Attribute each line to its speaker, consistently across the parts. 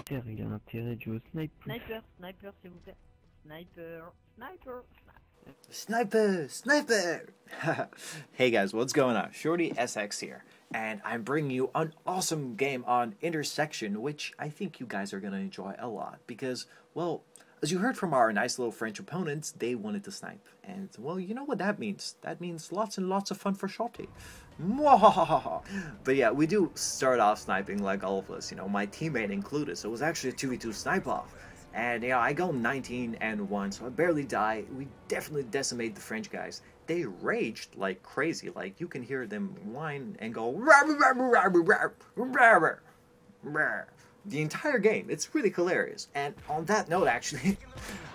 Speaker 1: Terre, il a intérêt de jouer au sniper.
Speaker 2: Sniper, sniper, s'il vous plaît. Sniper, sniper.
Speaker 3: Sniper! Sniper! Hey guys, what's going on? Shorty SX here, and I'm bringing you an awesome game on intersection, which I think you guys are going to enjoy a lot, because, well, as you heard from our nice little French opponents, they wanted to snipe, and, well, you know what that means. That means lots and lots of fun for Shorty. But yeah, we do start off sniping like all of us, you know, my teammate included, so it was actually a 2v2 snipe-off. And yeah, I go 19-1, so I barely die. We definitely decimate the French guys. They raged like crazy. Like, you can hear them whine and go the entire game. It's really hilarious. And on that note, actually,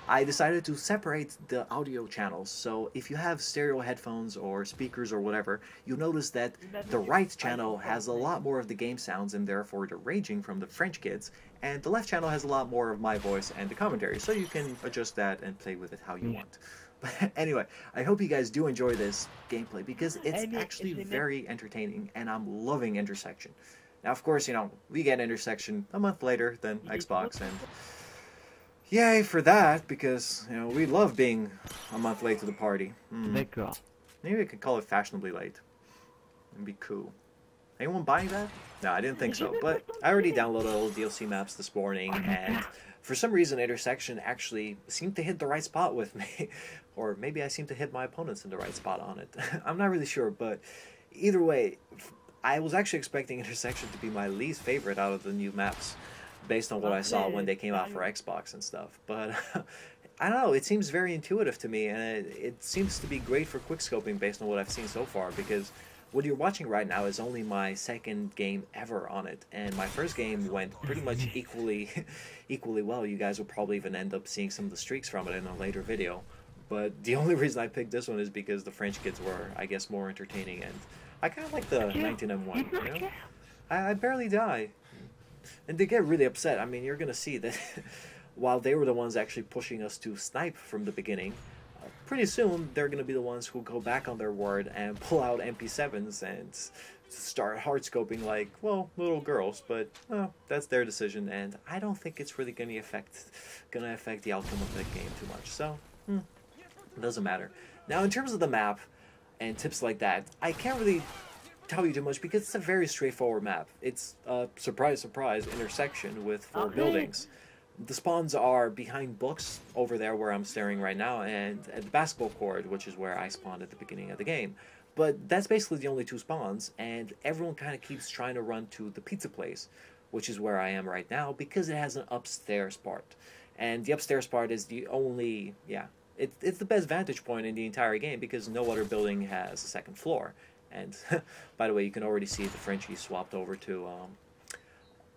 Speaker 3: I decided to separate the audio channels. So if you have stereo headphones or speakers or whatever, you'll notice that the right channel has a lot more of the game sounds and therefore the raging from the French kids, and the left channel has a lot more of my voice and the commentary, so you can adjust that and play with it how you want. But anyway, I hope you guys do enjoy this gameplay because it's actually very entertaining and I'm loving intersection. Now, of course, you know, we get intersection a month later than Xbox, and yay for that, because, you know, we love being a month late to the party.
Speaker 1: D'accord.
Speaker 3: Maybe we could call it fashionably late. It'd be cool. Anyone buying that? No, I didn't think so, but I already downloaded all the DLC maps this morning, and for some reason intersection actually seemed to hit the right spot with me. Or maybe I seem to hit my opponents in the right spot on it. I'm not really sure, but either way, I was actually expecting intersection to be my least favorite out of the new maps, based on what I saw when they came out for Xbox and stuff. But I don't know, it seems very intuitive to me, and it seems to be great for quickscoping based on what I've seen so far, because what you're watching right now is only my second game ever on it, and my first game went pretty much equally well. You guys will probably even end up seeing some of the streaks from it in a later video. But the only reason I picked this one is because the French kids were, I guess, more entertaining, and I kind of like the 19M1, you know? I barely die. And they get really upset. I mean, you're going to see that while they were the ones actually pushing us to snipe from the beginning, pretty soon they're going to be the ones who go back on their word and pull out MP7s and start hard scoping like, well, little girls. But, well, that's their decision, and I don't think it's really going to affect the outcome of the game too much. So, it doesn't matter. Now, in terms of the map and tips like that, I can't really tell you too much because it's a very straightforward map. It's a surprise, surprise intersection with 4 buildings. The spawns are behind books over there where I'm staring right now, and at the basketball court, which is where I spawned at the beginning of the game. But that's basically the only 2 spawns, and everyone kind of keeps trying to run to the pizza place, which is where I am right now, because it has an upstairs part. And the upstairs part is the only, it's the best vantage point in the entire game because no other building has a second floor. And by the way, you can already see the Frenchies swapped over to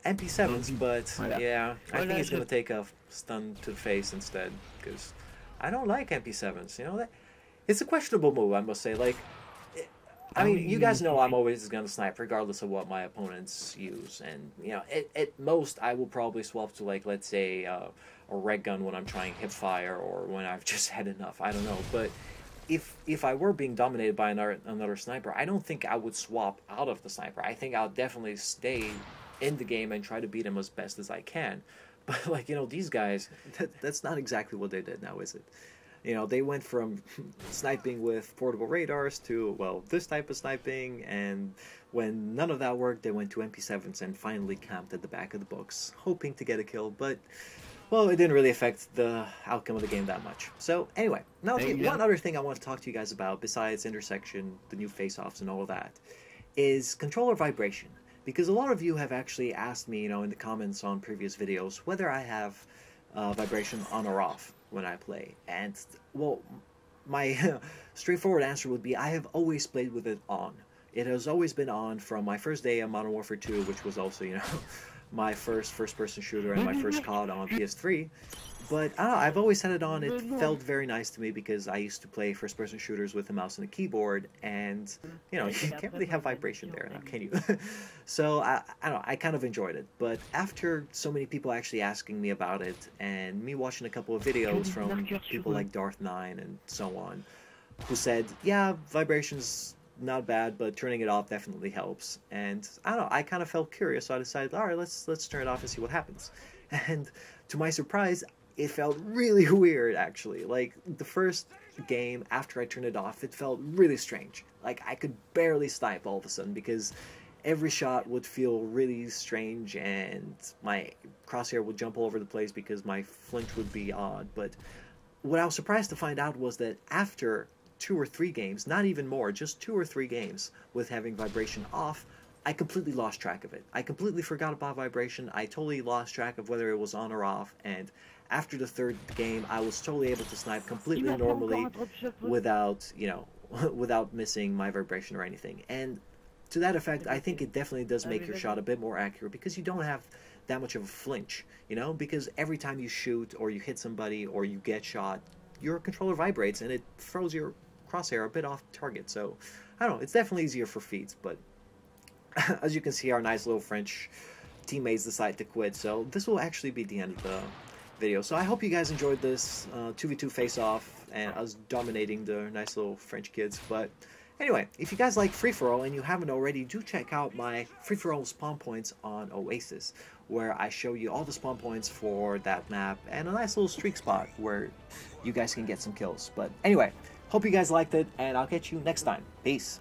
Speaker 3: MP7s, but yeah, I think he's going to take a stun to the face instead, because I don't like MP7s, you know, it's a questionable move, I must say. Like, I mean, you guys know I'm always going to snipe regardless of what my opponents use, and, you know, at most I will probably swap to, like, let's say, a red gun when I'm trying hip fire, or when I've just had enough, I don't know, but if I were being dominated by another sniper, I don't think I would swap out of the sniper. I think I'll definitely stay in the game and try to beat him as best as I can. But, like, you know, these guys, that's not exactly what they did now, is it? You know, they went from sniping with portable radars to, well, this type of sniping, and when none of that worked, they went to MP7s and finally camped at the back of the books, hoping to get a kill, but, well, it didn't really affect the outcome of the game that much. So, anyway, now one other thing I want to talk to you guys about, besides intersection, the new face-offs and all of that, is controller vibration. Because a lot of you have actually asked me, you know, in the comments on previous videos, whether I have vibration on or off when I play. And, well, my straightforward answer would be I have always played with it on. It has always been on from my first day of Modern Warfare 2, which was also, you know, my first-person shooter and my first COD on PS3. But I don't know, I've always had it on. It felt very nice to me because I used to play first-person shooters with a mouse and a keyboard, and, you know, you can't really have vibration there now, can you? So, I don't know, I kind of enjoyed it. But after so many people actually asking me about it, and me watching a couple of videos from people like Darth9 and so on, who said, yeah, vibrations not bad, but turning it off definitely helps. And I don't know, I kind of felt curious, so I decided, all right, let's turn it off and see what happens. And to my surprise, it felt really weird, actually. Like, the first game after I turned it off, it felt really strange. Like, I could barely snipe all of a sudden because every shot would feel really strange and my crosshair would jump all over the place because my flinch would be odd. But what I was surprised to find out was that after 2 or 3 games, not even more, just 2 or 3 games with having vibration off, I completely lost track of it. I completely forgot about vibration. I totally lost track of whether it was on or off, and after the 3rd game, I was totally able to snipe completely normally without, you know, without missing my vibration or anything. And to that effect, I think it definitely does make your shot a bit more accurate because you don't have that much of a flinch, you know, because every time you shoot or you hit somebody or you get shot, your controller vibrates and it throws your crosshair a bit off target. So, I don't know, it's definitely easier for feats, but as you can see, our nice little French teammates decide to quit, so this will actually be the end of the video. So I hope you guys enjoyed this 2v2 face-off and us dominating the nice little French kids. But anyway, if you guys like free-for-all and you haven't already, do check out my free-for-all spawn points on Oasis, where I show you all the spawn points for that map and a nice little streak spot where you guys can get some kills. But anyway, hope you guys liked it, and I'll catch you next time. Peace.